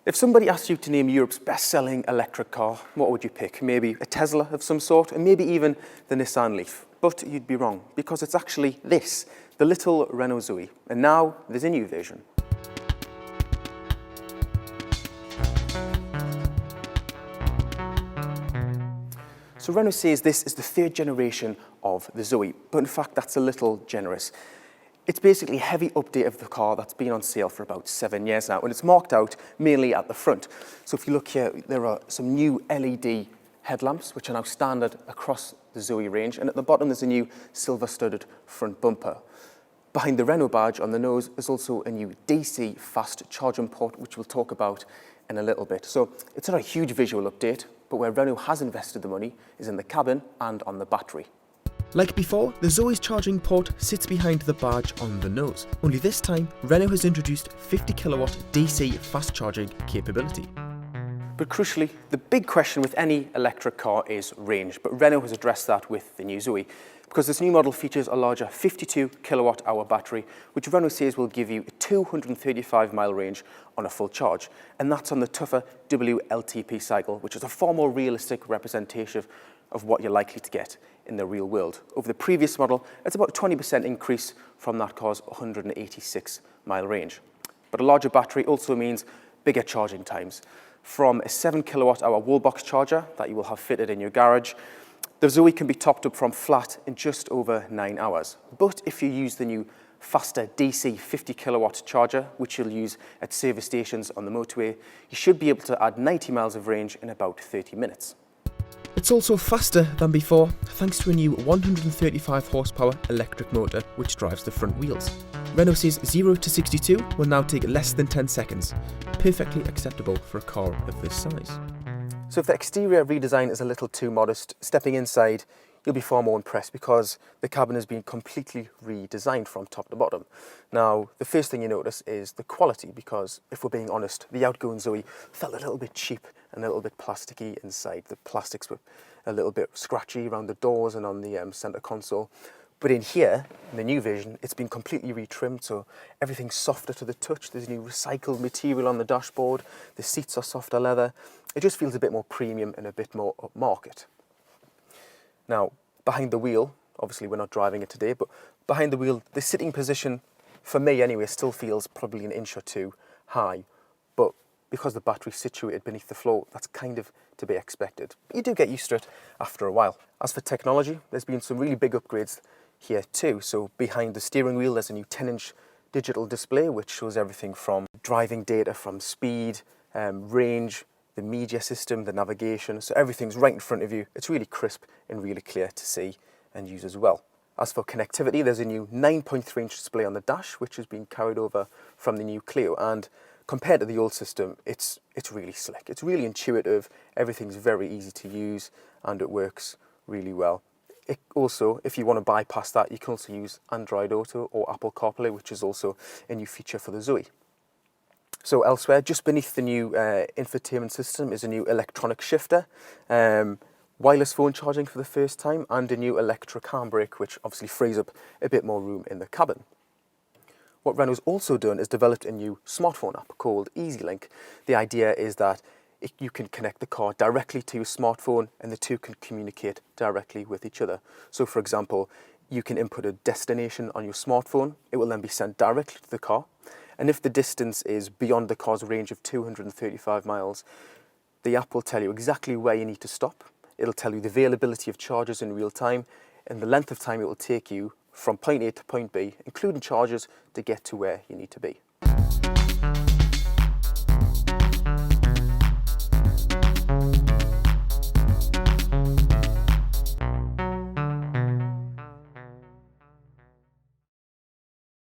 If somebody asked you to name Europe's best-selling electric car, what would you pick? Maybe a Tesla of some sort, and maybe even the Nissan Leaf. But you'd be wrong, because it's actually this, the little Renault ZOE. And now there's a new version. So Renault says this is the third generation of the ZOE, but in fact that's a little generous. It's basically a heavy update of the car that's been on sale for about 7 years now, and it's marked out mainly at the front. So if you look here, there are some new LED headlamps, which are now standard across the ZOE range, and at the bottom there's a new silver-studded front bumper. Behind the Renault badge on the nose is also a new DC fast charging port, which we'll talk about in a little bit. So it's not a huge visual update, but where Renault has invested the money is in the cabin and on the battery. Like before, the ZOE's charging port sits behind the badge on the nose. Only this time, Renault has introduced 50 kilowatt DC fast charging capability. But crucially, the big question with any electric car is range, but Renault has addressed that with the new ZOE, because this new model features a larger 52 kilowatt hour battery, which Renault says will give you a 235 mile range on a full charge. And that's on the tougher WLTP cycle, which is a far more realistic representation of what you're likely to get in the real world. Over the previous model, it's about a 20% increase from that car's 186 mile range. But a larger battery also means bigger charging times. From a 7 kilowatt hour wallbox charger that you will have fitted in your garage, the ZOE can be topped up from flat in just over 9 hours. But if you use the new faster DC 50 kilowatt charger, which you'll use at service stations on the motorway, you should be able to add 90 miles of range in about 30 minutes. It's also faster than before, thanks to a new 135 horsepower electric motor which drives the front wheels. Renault says 0 to 62 will now take less than 10 seconds, perfectly acceptable for a car of this size. So if the exterior redesign is a little too modest, stepping inside, you'll be far more impressed because the cabin has been completely redesigned from top to bottom. Now, the first thing you notice is the quality, because if we're being honest, the outgoing ZOE felt a little bit cheap and a little bit plasticky inside. The plastics were a little bit scratchy around the doors and on the center console. But in here, in the new version, it's been completely retrimmed, so everything's softer to the touch. There's new recycled material on the dashboard. The seats are softer leather. It just feels a bit more premium and a bit more upmarket. Now, behind the wheel, obviously we're not driving it today, but behind the wheel, the sitting position, for me anyway, still feels probably an inch or two high. But because the battery's situated beneath the floor, that's kind of to be expected. But you do get used to it after a while. As for technology, there's been some really big upgrades here too. So behind the steering wheel, there's a new 10-inch digital display, which shows everything from driving data, from speed, range, the media system, the navigation, so everything's right in front of you. It's really crisp and really clear to see and use as well. As for connectivity, there's a new 9.3-inch display on the dash, which has been carried over from the new Clio, and compared to the old system, it's really slick. It's really intuitive, everything's very easy to use, and it works really well. It also, if you want to bypass that, you can also use Android Auto or Apple CarPlay, which is also a new feature for the ZOE. So elsewhere, just beneath the new infotainment system is a new electronic shifter, wireless phone charging for the first time, and a new electric handbrake, which obviously frees up a bit more room in the cabin. What Renault's also done is developed a new smartphone app called EasyLink. The idea is that you can connect the car directly to your smartphone and the two can communicate directly with each other. So for example, you can input a destination on your smartphone, it will then be sent directly to the car. And if the distance is beyond the car's range of 235 miles, the app will tell you exactly where you need to stop. It'll tell you the availability of chargers in real time and the length of time it will take you from point A to point B, including chargers, to get to where you need to be.